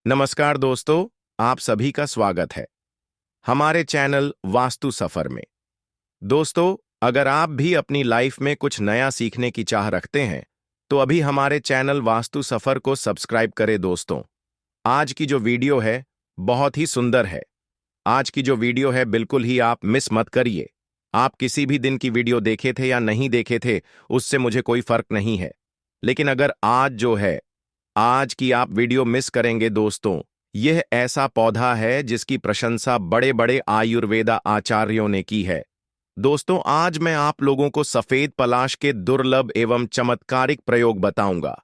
नमस्कार दोस्तों, आप सभी का स्वागत है हमारे चैनल वास्तु सफर में। दोस्तों, अगर आप भी अपनी लाइफ में कुछ नया सीखने की चाह रखते हैं तो अभी हमारे चैनल वास्तु सफर को सब्सक्राइब करें। दोस्तों, आज की जो वीडियो है बहुत ही सुंदर है। आज की जो वीडियो है बिल्कुल ही आप मिस मत करिए। आप किसी भी दिन की वीडियो देखे थे या नहीं देखे थे उससे मुझे कोई फर्क नहीं है, लेकिन अगर आज की आप वीडियो मिस करेंगे दोस्तों, यह ऐसा पौधा है जिसकी प्रशंसा बड़े बड़े आयुर्वेदा आचार्यों ने की है। दोस्तों, आज मैं आप लोगों को सफेद पलाश के दुर्लभ एवं चमत्कारिक प्रयोग बताऊंगा।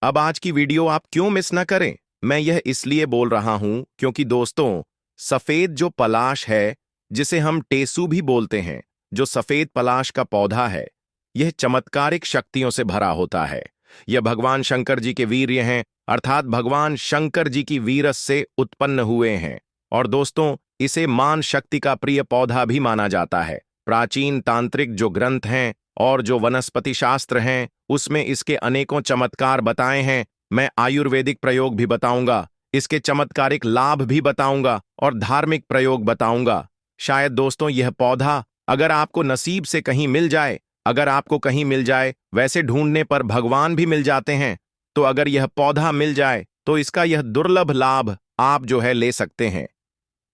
अब आज की वीडियो आप क्यों मिस ना करें? मैं यह इसलिए बोल रहा हूं क्योंकि दोस्तों, सफेद जो पलाश है, जिसे हम टेसू भी बोलते हैं, जो सफेद पलाश का पौधा है, यह चमत्कारिक शक्तियों से भरा होता है। यह भगवान शंकर जी के वीर्य हैं, अर्थात भगवान शंकर जी की वीरस से उत्पन्न हुए हैं। और दोस्तों, इसे मान शक्ति का प्रिय पौधा भी माना जाता है। प्राचीन तांत्रिक जो ग्रंथ हैं और जो वनस्पति शास्त्र हैं, उसमें इसके अनेकों चमत्कार बताए हैं। मैं आयुर्वेदिक प्रयोग भी बताऊंगा, इसके चमत्कारिक लाभ भी बताऊंगा और धार्मिक प्रयोग बताऊंगा। शायद दोस्तों, यह पौधा अगर आपको नसीब से कहीं मिल जाए, अगर आपको कहीं मिल जाए, वैसे ढूंढने पर भगवान भी मिल जाते हैं, तो अगर यह पौधा मिल जाए तो इसका यह दुर्लभ लाभ आप जो है ले सकते हैं।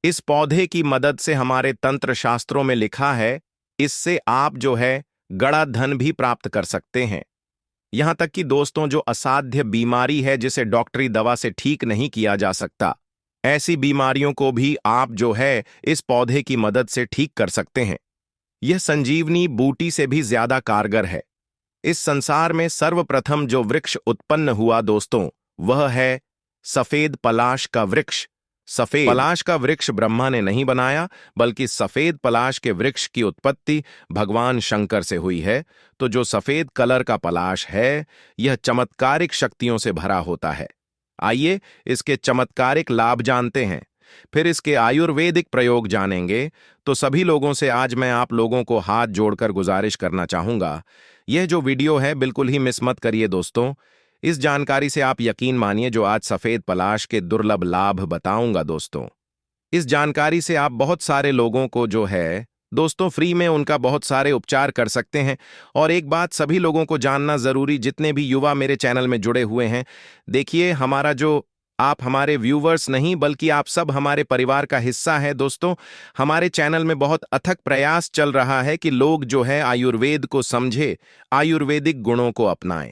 इस पौधे की मदद से हमारे तंत्र शास्त्रों में लिखा है, इससे आप जो है गड़ा धन भी प्राप्त कर सकते हैं। यहां तक कि दोस्तों, जो असाध्य बीमारी है जिसे डॉक्टरी दवा से ठीक नहीं किया जा सकता, ऐसी बीमारियों को भी आप जो है इस पौधे की मदद से ठीक कर सकते हैं। यह संजीवनी बूटी से भी ज्यादा कारगर है। इस संसार में सर्वप्रथम जो वृक्ष उत्पन्न हुआ दोस्तों, वह है सफेद पलाश का वृक्ष। सफेद पलाश का वृक्ष ब्रह्मा ने नहीं बनाया, बल्कि सफेद पलाश के वृक्ष की उत्पत्ति भगवान शंकर से हुई है। तो जो सफेद कलर का पलाश है, यह चमत्कारिक शक्तियों से भरा होता है। आइए इसके चमत्कारिक लाभ जानते हैं, फिर इसके आयुर्वेदिक प्रयोग जानेंगे। तो सभी लोगों से आज मैं आप लोगों को हाथ जोड़कर गुजारिश करना चाहूंगा, यह जो वीडियो है बिल्कुल ही मिस मत करिए दोस्तों। इस जानकारी से आप यकीन मानिए, जो आज सफेद पलाश के दुर्लभ लाभ बताऊंगा दोस्तों, इस जानकारी से आप बहुत सारे लोगों को जो है दोस्तों फ्री में उनका बहुत सारे उपचार कर सकते हैं। और एक बात सभी लोगों को जानना जरूरी, जितने भी युवा मेरे चैनल में जुड़े हुए हैं, देखिए, हमारा जो आप हमारे व्यूवर्स नहीं बल्कि आप सब हमारे परिवार का हिस्सा है दोस्तों। हमारे चैनल में बहुत अथक प्रयास चल रहा है कि लोग जो है आयुर्वेद को समझे, आयुर्वेदिक गुणों को अपनाएं।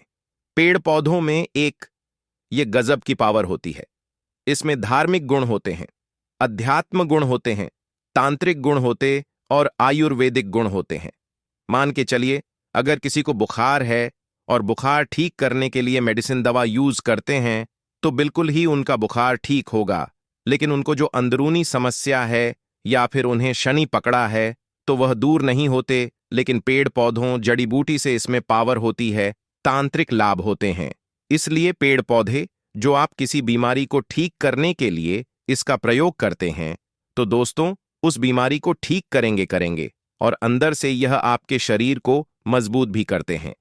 पेड़ पौधों में एक ये गजब की पावर होती है। इसमें धार्मिक गुण होते हैं, अध्यात्म गुण होते हैं, तांत्रिक गुण होते और आयुर्वेदिक गुण होते हैं। मान के चलिए, अगर किसी को बुखार है और बुखार ठीक करने के लिए मेडिसिन दवा यूज करते हैं, तो बिल्कुल ही उनका बुखार ठीक होगा। लेकिन उनको जो अंदरूनी समस्या है या फिर उन्हें शनि पकड़ा है, तो वह दूर नहीं होते। लेकिन पेड़ पौधों, जड़ी बूटी से इसमें पावर होती है, तांत्रिक लाभ होते हैं। इसलिए पेड़ पौधे जो आप किसी बीमारी को ठीक करने के लिए इसका प्रयोग करते हैं, तो दोस्तों उस बीमारी को ठीक करेंगे और अंदर से यह आपके शरीर को मजबूत भी करते हैं।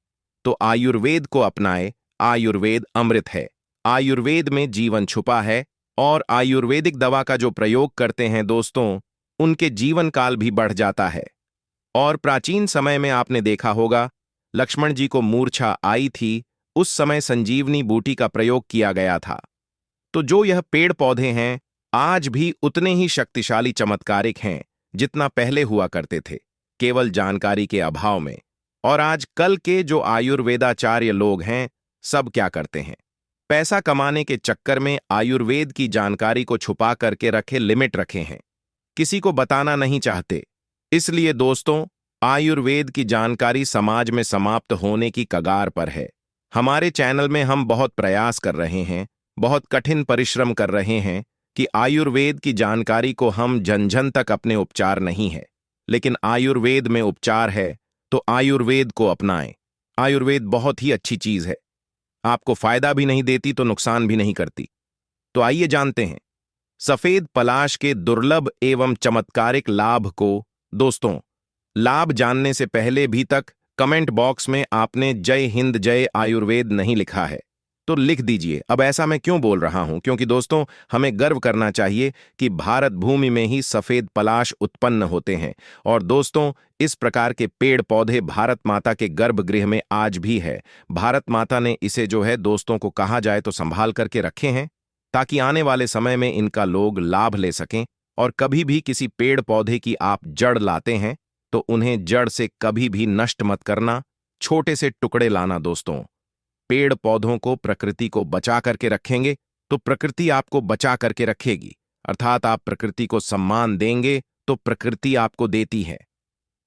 तो आयुर्वेद को अपनाए। आयुर्वेद अमृत है। आयुर्वेद में जीवन छुपा है और आयुर्वेदिक दवा का जो प्रयोग करते हैं दोस्तों, उनके जीवन काल भी बढ़ जाता है। और प्राचीन समय में आपने देखा होगा, लक्ष्मण जी को मूर्छा आई थी, उस समय संजीवनी बूटी का प्रयोग किया गया था। तो जो यह पेड़ पौधे हैं, आज भी उतने ही शक्तिशाली चमत्कारिक हैं जितना पहले हुआ करते थे, केवल जानकारी के अभाव में। और आज कल के जो आयुर्वेदाचार्य लोग हैं, सब क्या करते हैं, पैसा कमाने के चक्कर में आयुर्वेद की जानकारी को छुपा करके रखे, लिमिट रखे हैं, किसी को बताना नहीं चाहते। इसलिए दोस्तों, आयुर्वेद की जानकारी समाज में समाप्त होने की कगार पर है। हमारे चैनल में हम बहुत प्रयास कर रहे हैं, बहुत कठिन परिश्रम कर रहे हैं कि आयुर्वेद की जानकारी को हम जन जन तक अपने उपचार नहीं है, लेकिन आयुर्वेद में उपचार है। तो आयुर्वेद को अपनाएं। आयुर्वेद बहुत ही अच्छी चीज है, आपको फायदा भी नहीं देती तो नुकसान भी नहीं करती। तो आइए जानते हैं सफेद पलाश के दुर्लभ एवं चमत्कारिक लाभ को। दोस्तों, लाभ जानने से पहले भी तक कमेंट बॉक्स में आपने जय हिंद जय आयुर्वेद नहीं लिखा है, तो लिख दीजिए। अब ऐसा मैं क्यों बोल रहा हूं? क्योंकि दोस्तों, हमें गर्व करना चाहिए कि भारत भूमि में ही सफेद पलाश उत्पन्न होते हैं। और दोस्तों, इस प्रकार के पेड़ पौधे भारत माता के गर्भगृह में आज भी है। भारत माता ने इसे जो है दोस्तों को कहा जाए तो संभाल करके रखे हैं, ताकि आने वाले समय में इनका लोग लाभ ले सकें। और कभी भी किसी पेड़ पौधे की आप जड़ लाते हैं तो उन्हें जड़ से कभी भी नष्ट मत करना, छोटे से टुकड़े लाना दोस्तों। पेड़ पौधों को प्रकृति को बचा करके रखेंगे तो प्रकृति आपको बचा करके रखेगी। अर्थात आप प्रकृति को सम्मान देंगे तो प्रकृति आपको देती है।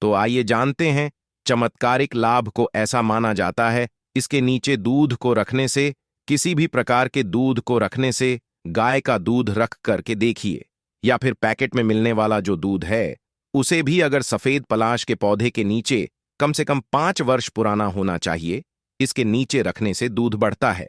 तो आइए जानते हैं चमत्कारिक लाभ को। ऐसा माना जाता है इसके नीचे दूध को रखने से, किसी भी प्रकार के दूध को रखने से, गाय का दूध रख करके देखिए, या फिर पैकेट में मिलने वाला जो दूध है उसे भी अगर सफेद पलाश के पौधे के नीचे कम से कम 5 वर्ष पुराना होना चाहिए, इसके नीचे रखने से दूध बढ़ता है।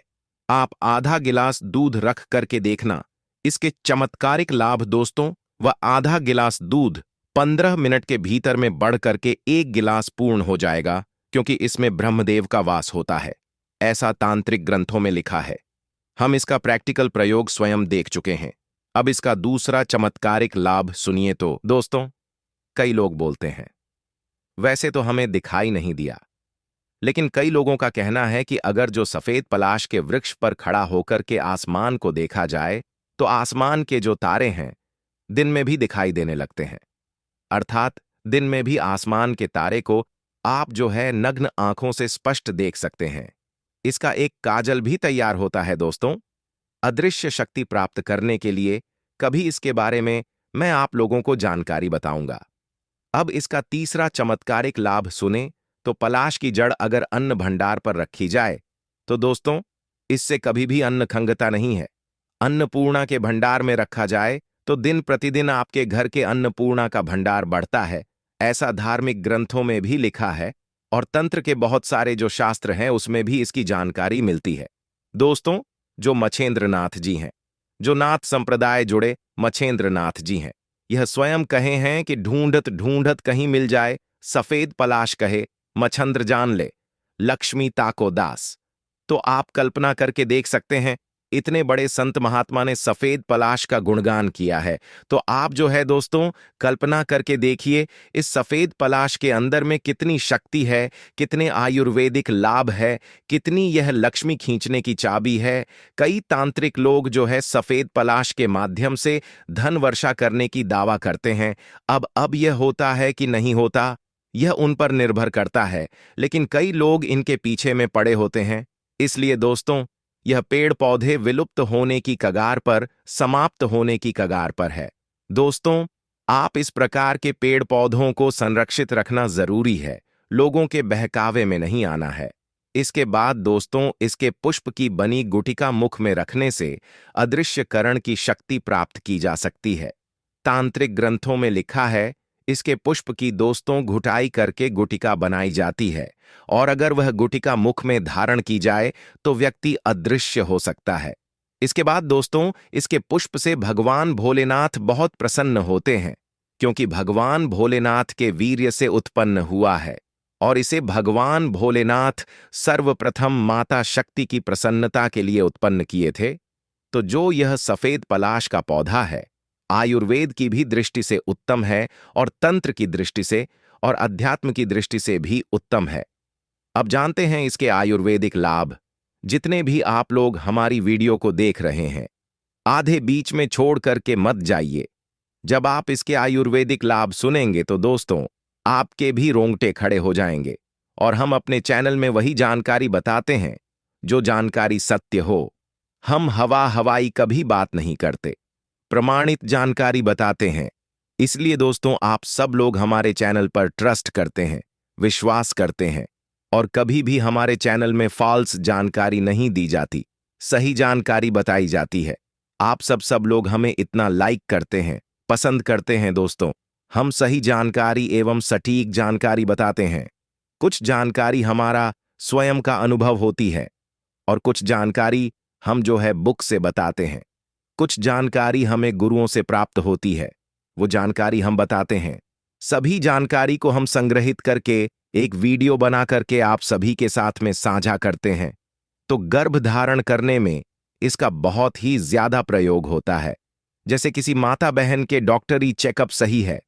आप आधा गिलास दूध रख करके देखना, इसके चमत्कारिक लाभ दोस्तों। वह आधा गिलास दूध 15 मिनट के भीतर में बढ़ करके 1 गिलास पूर्ण हो जाएगा, क्योंकि इसमें ब्रह्मदेव का वास होता है। ऐसा तांत्रिक ग्रंथों में लिखा है। हम इसका प्रैक्टिकल प्रयोग स्वयं देख चुके हैं। अब इसका दूसरा चमत्कारिक लाभ सुनिए तो दोस्तों। कई लोग बोलते हैं, वैसे तो हमें दिखाई नहीं दिया, लेकिन कई लोगों का कहना है कि अगर जो सफेद पलाश के वृक्ष पर खड़ा होकर के आसमान को देखा जाए तो आसमान के जो तारे हैं दिन में भी दिखाई देने लगते हैं। अर्थात दिन में भी आसमान के तारे को आप जो है नग्न आंखों से स्पष्ट देख सकते हैं। इसका एक काजल भी तैयार होता है दोस्तों, अदृश्य शक्ति प्राप्त करने के लिए। कभी इसके बारे में मैं आप लोगों को जानकारी बताऊंगा। अब इसका तीसरा चमत्कारिक लाभ सुने तो पलाश की जड़ अगर अन्न भंडार पर रखी जाए तो दोस्तों, इससे कभी भी अन्न खंगता नहीं है। अन्नपूर्णा के भंडार में रखा जाए तो दिन प्रतिदिन आपके घर के अन्नपूर्णा का भंडार बढ़ता है। ऐसा धार्मिक ग्रंथों में भी लिखा है और तंत्र के बहुत सारे जो शास्त्र हैं उसमें भी इसकी जानकारी मिलती है। दोस्तों, जो मछेंद्र नाथ जी हैं, जो नाथ संप्रदाय जुड़े मछेंद्र नाथ जी हैं, यह स्वयं कहे हैं कि ढूंढत ढूंढत कहीं मिल जाए सफेद पलाश, कहे मछंद्र जान ले लक्ष्मी ताको दास। तो आप कल्पना करके देख सकते हैं, इतने बड़े संत महात्मा ने सफेद पलाश का गुणगान किया है। तो आप जो है दोस्तों कल्पना करके देखिए इस सफेद पलाश के अंदर में कितनी शक्ति है, कितने आयुर्वेदिक लाभ है, कितनी यह लक्ष्मी खींचने की चाबी है। कई तांत्रिक लोग जो है सफेद पलाश के माध्यम से धन वर्षा करने की दावा करते हैं। अब यह होता है कि नहीं होता, यह उन पर निर्भर करता है, लेकिन कई लोग इनके पीछे में पड़े होते हैं। इसलिए दोस्तों, यह पेड़ पौधे विलुप्त होने की कगार पर, समाप्त होने की कगार पर है। दोस्तों, आप इस प्रकार के पेड़ पौधों को संरक्षित रखना जरूरी है, लोगों के बहकावे में नहीं आना है। इसके बाद दोस्तों, इसके पुष्प की बनी गुटिका मुख में रखने से अदृश्यकरण की शक्ति प्राप्त की जा सकती है। तांत्रिक ग्रंथों में लिखा है इसके पुष्प की दोस्तों घुटाई करके गुटिका बनाई जाती है, और अगर वह गुटिका मुख में धारण की जाए तो व्यक्ति अदृश्य हो सकता है। इसके बाद दोस्तों, इसके पुष्प से भगवान भोलेनाथ बहुत प्रसन्न होते हैं, क्योंकि भगवान भोलेनाथ के वीर्य से उत्पन्न हुआ है, और इसे भगवान भोलेनाथ सर्वप्रथम माता शक्ति की प्रसन्नता के लिए उत्पन्न किए थे। तो जो यह सफेद पलाश का पौधा है, आयुर्वेद की भी दृष्टि से उत्तम है, और तंत्र की दृष्टि से और अध्यात्म की दृष्टि से भी उत्तम है। अब जानते हैं इसके आयुर्वेदिक लाभ। जितने भी आप लोग हमारी वीडियो को देख रहे हैं, आधे बीच में छोड़ करके मत जाइए। जब आप इसके आयुर्वेदिक लाभ सुनेंगे तो दोस्तों आपके भी रोंगटे खड़े हो जाएंगे। और हम अपने चैनल में वही जानकारी बताते हैं जो जानकारी सत्य हो। हम हवाई कभी बात नहीं करते, प्रमाणित जानकारी बताते हैं। इसलिए दोस्तों, आप सब लोग हमारे चैनल पर ट्रस्ट करते हैं, विश्वास करते हैं, और कभी भी हमारे चैनल में फॉल्स जानकारी नहीं दी जाती, सही जानकारी बताई जाती है। आप सब लोग हमें इतना लाइक करते हैं, पसंद करते हैं। दोस्तों, हम सही जानकारी एवं सटीक जानकारी बताते हैं। कुछ जानकारी हमारा स्वयं का अनुभव होती है, और कुछ जानकारी हम जो है बुक से बताते हैं। कुछ जानकारी हमें गुरुओं से प्राप्त होती है, वो जानकारी हम बताते हैं। सभी जानकारी को हम संग्रहित करके एक वीडियो बना करके आप सभी के साथ में साझा करते हैं। तो गर्भ धारण करने में इसका बहुत ही ज्यादा प्रयोग होता है। जैसे किसी माता बहन के डॉक्टरी चेकअप सही है,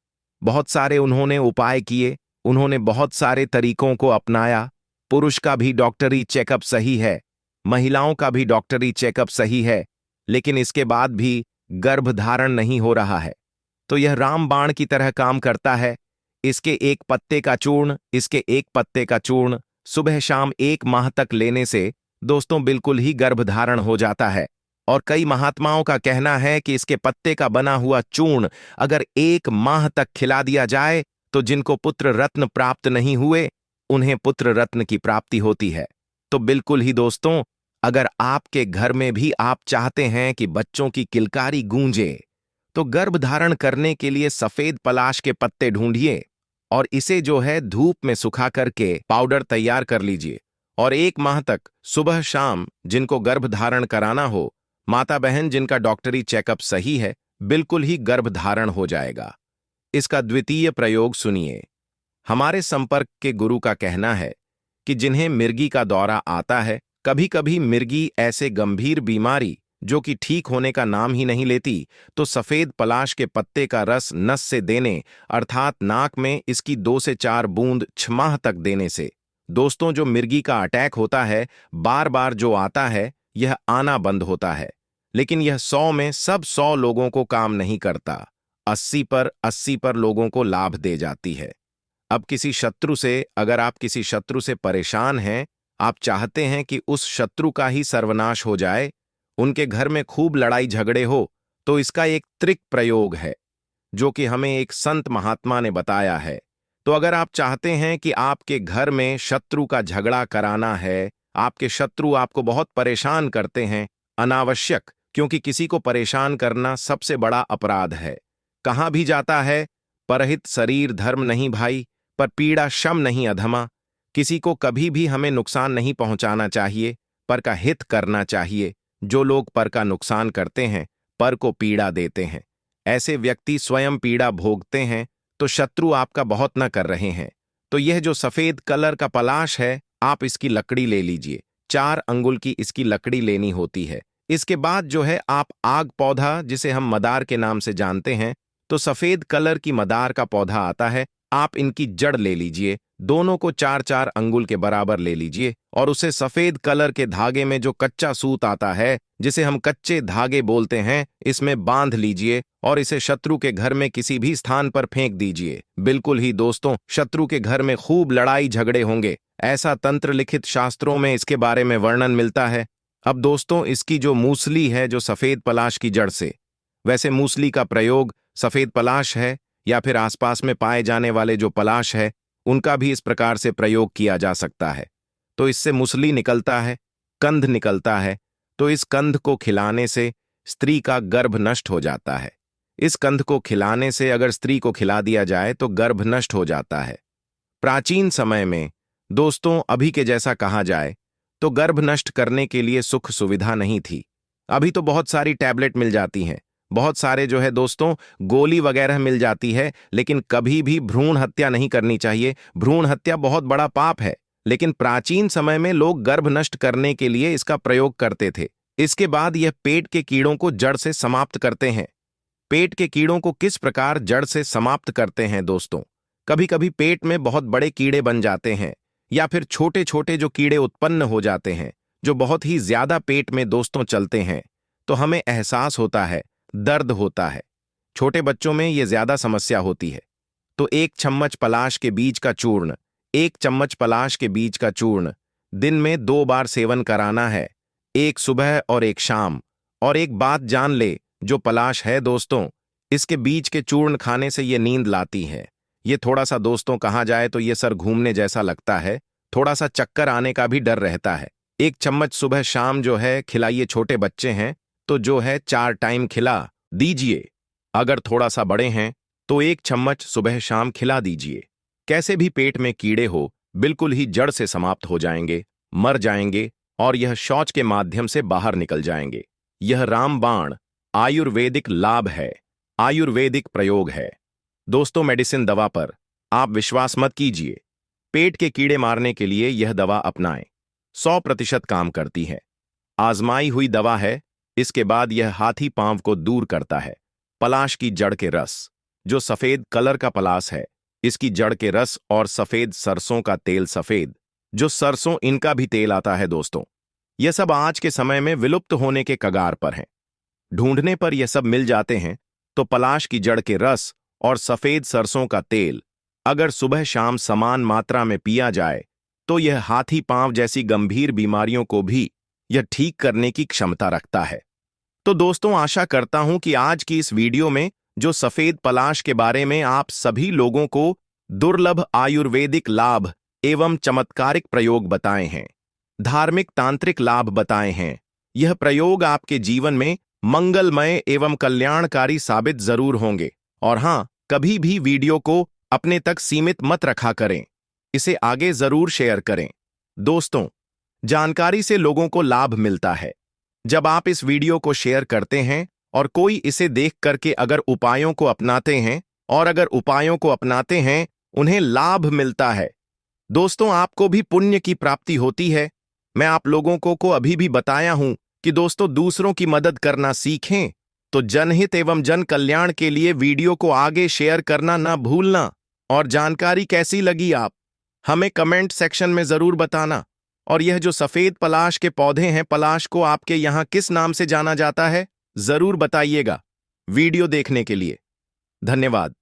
बहुत सारे उन्होंने उपाय किए, उन्होंने बहुत सारे तरीकों को अपनाया। पुरुष का भी डॉक्टरी चेकअप सही है, महिलाओं का भी डॉक्टरी चेकअप सही है, लेकिन इसके बाद भी गर्भ धारण नहीं हो रहा है। तो यह रामबाण की तरह काम करता है। इसके एक पत्ते का चूर्ण, इसके एक पत्ते का चूर्ण सुबह शाम 1 माह तक लेने से दोस्तों बिल्कुल ही गर्भधारण हो जाता है। और कई महात्माओं का कहना है कि इसके पत्ते का बना हुआ चूर्ण अगर 1 माह तक खिला दिया जाए तो जिनको पुत्र रत्न प्राप्त नहीं हुए उन्हें पुत्र रत्न की प्राप्ति होती है। तो बिल्कुल ही दोस्तों, अगर आपके घर में भी आप चाहते हैं कि बच्चों की किलकारी गूंजे, तो गर्भ धारण करने के लिए सफेद पलाश के पत्ते ढूंढिए और इसे जो है धूप में सुखा करके पाउडर तैयार कर लीजिए। और 1 माह तक सुबह शाम जिनको गर्भ धारण कराना हो, माता बहन जिनका डॉक्टरी चेकअप सही है, बिल्कुल ही गर्भ धारण हो जाएगा। इसका द्वितीय प्रयोग सुनिए। हमारे संपर्क के गुरु का कहना है कि जिन्हें मिर्गी का दौरा आता है, कभी कभी मिर्गी ऐसे गंभीर बीमारी जो कि ठीक होने का नाम ही नहीं लेती, तो सफेद पलाश के पत्ते का रस नस से देने अर्थात नाक में इसकी 2 से 4 बूंद 6 माह तक देने से दोस्तों जो मिर्गी का अटैक होता है, बार बार जो आता है, यह आना बंद होता है। लेकिन यह 100 में सब 100 लोगों को काम नहीं करता, 80 पर लोगों को लाभ दे जाती है। अब किसी शत्रु से, अगर आप किसी शत्रु से परेशान हैं, आप चाहते हैं कि उस शत्रु का ही सर्वनाश हो जाए, उनके घर में खूब लड़ाई झगड़े हो, तो इसका एक त्रिक प्रयोग है जो कि हमें एक संत महात्मा ने बताया है। तो अगर आप चाहते हैं कि आपके घर में शत्रु का झगड़ा कराना है, आपके शत्रु आपको बहुत परेशान करते हैं अनावश्यक, क्योंकि किसी को परेशान करना सबसे बड़ा अपराध है। कहां भी जाता है, परहित शरीर धर्म नहीं भाई, पर पीड़ा शम नहीं अधमा। किसी को कभी भी हमें नुकसान नहीं पहुंचाना चाहिए, पर का हित करना चाहिए। जो लोग पर का नुकसान करते हैं, पर को पीड़ा देते हैं, ऐसे व्यक्ति स्वयं पीड़ा भोगते हैं, तो शत्रु आपका बहुत न कर रहे हैं। तो यह जो सफेद कलर का पलाश है, आप इसकी लकड़ी ले लीजिए। 4 अंगुल की इसकी लकड़ी लेनी होती है। इसके बाद जो है आप आग पौधा, जिसे हम मदार के नाम से जानते हैं, तो सफेद कलर की मदार का पौधा आता है, आप इनकी जड़ ले लीजिए। दोनों को 4-4 अंगुल के बराबर ले लीजिए और उसे सफेद कलर के धागे में जो कच्चा सूत आता है, जिसे हम कच्चे धागे बोलते हैं, इसमें बांध लीजिए और इसे शत्रु के घर में किसी भी स्थान पर फेंक दीजिए। बिल्कुल ही दोस्तों, शत्रु के घर में खूब लड़ाई झगड़े होंगे, ऐसा तंत्र लिखित शास्त्रों में इसके बारे में वर्णन मिलता है। अब दोस्तों, इसकी जो मूसली है, जो सफेद पलाश की जड़ से, वैसे मूसली का प्रयोग सफेद पलाश है या फिर आसपास में पाए जाने वाले जो पलाश है, उनका भी इस प्रकार से प्रयोग किया जा सकता है। तो इससे मूसली निकलता है, कंध निकलता है, तो इस कंध को खिलाने से स्त्री का गर्भ नष्ट हो जाता है। इस कंध को खिलाने से अगर स्त्री को खिला दिया जाए तो गर्भ नष्ट हो जाता है। प्राचीन समय में दोस्तों, अभी के जैसा कहा जाए तो गर्भ नष्ट करने के लिए सुख सुविधा नहीं थी। अभी तो बहुत सारी टैबलेट मिल जाती हैं, बहुत सारे जो है दोस्तों गोली वगैरह मिल जाती है, लेकिन कभी भी भ्रूण हत्या नहीं करनी चाहिए। भ्रूण हत्या बहुत बड़ा पाप है, लेकिन प्राचीन समय में लोग गर्भ नष्ट करने के लिए इसका प्रयोग करते थे। इसके बाद यह पेट के कीड़ों को जड़ से समाप्त करते हैं। पेट के कीड़ों को किस प्रकार जड़ से समाप्त करते हैं दोस्तों? कभी कभी पेट में बहुत बड़े कीड़े बन जाते हैं या फिर छोटे छोटे जो कीड़े उत्पन्न हो जाते हैं, जो बहुत ही ज्यादा पेट में दोस्तों चलते हैं, तो हमें एहसास होता है, दर्द होता है। छोटे बच्चों में यह ज्यादा समस्या होती है। तो 1 चम्मच पलाश के बीज का चूर्ण, 1 चम्मच पलाश के बीज का चूर्ण दिन में 2 बार सेवन कराना है, एक सुबह और एक शाम। और एक बात जान ले, जो पलाश है दोस्तों, इसके बीज के चूर्ण खाने से ये नींद लाती है। ये थोड़ा सा दोस्तों कहा जाए तो ये सर घूमने जैसा लगता है, थोड़ा सा चक्कर आने का भी डर रहता है। 1 चम्मच सुबह शाम जो है खिलाइए। छोटे बच्चे हैं तो जो है 4 टाइम खिला दीजिए। अगर थोड़ा सा बड़े हैं तो 1 चम्मच सुबह शाम खिला दीजिए। कैसे भी पेट में कीड़े हो, बिल्कुल ही जड़ से समाप्त हो जाएंगे, मर जाएंगे और यह शौच के माध्यम से बाहर निकल जाएंगे। यह रामबाण आयुर्वेदिक लाभ है, आयुर्वेदिक प्रयोग है दोस्तों। मेडिसिन दवा पर आप विश्वास मत कीजिए। पेट के कीड़े मारने के लिए यह दवा अपनाएं। 100% काम करती है। आजमाई हुई दवा है। इसके बाद यह हाथी पांव को दूर करता है। पलाश की जड़ के रस, जो सफेद कलर का पलाश है, इसकी जड़ के रस और सफेद सरसों का तेल, सफेद जो सरसों इनका भी तेल आता है दोस्तों। यह सब आज के समय में विलुप्त होने के कगार पर हैं। ढूंढने पर यह सब मिल जाते हैं। तो पलाश की जड़ के रस और सफेद सरसों का तेल अगर सुबह शाम समान मात्रा में पिया जाए तो यह हाथी पांव जैसी गंभीर बीमारियों को भी यह ठीक करने की क्षमता रखता है। तो दोस्तों, आशा करता हूं कि आज की इस वीडियो में जो सफेद पलाश के बारे में आप सभी लोगों को दुर्लभ आयुर्वेदिक लाभ एवं चमत्कारिक प्रयोग बताए हैं, धार्मिक तांत्रिक लाभ बताए हैं, यह प्रयोग आपके जीवन में मंगलमय एवं कल्याणकारी साबित जरूर होंगे। और हां, कभी भी वीडियो को अपने तक सीमित मत रखा करें, इसे आगे जरूर शेयर करें। दोस्तों, जानकारी से लोगों को लाभ मिलता है। जब आप इस वीडियो को शेयर करते हैं और कोई इसे देख करके अगर उपायों को अपनाते हैं और अगर उपायों को अपनाते हैं उन्हें लाभ मिलता है, दोस्तों आपको भी पुण्य की प्राप्ति होती है। मैं आप लोगों को अभी भी बताया हूं कि दोस्तों दूसरों की मदद करना सीखें, तो जनहित एवं जन कल्याण के लिए वीडियो को आगे शेयर करना ना भूलना। और जानकारी कैसी लगी आप हमें कमेंट सेक्शन में जरूर बताना। और यह जो सफेद पलाश के पौधे हैं, पलाश को आपके यहां किस नाम से जाना जाता है, जरूर बताइएगा। वीडियो देखने के लिए धन्यवाद।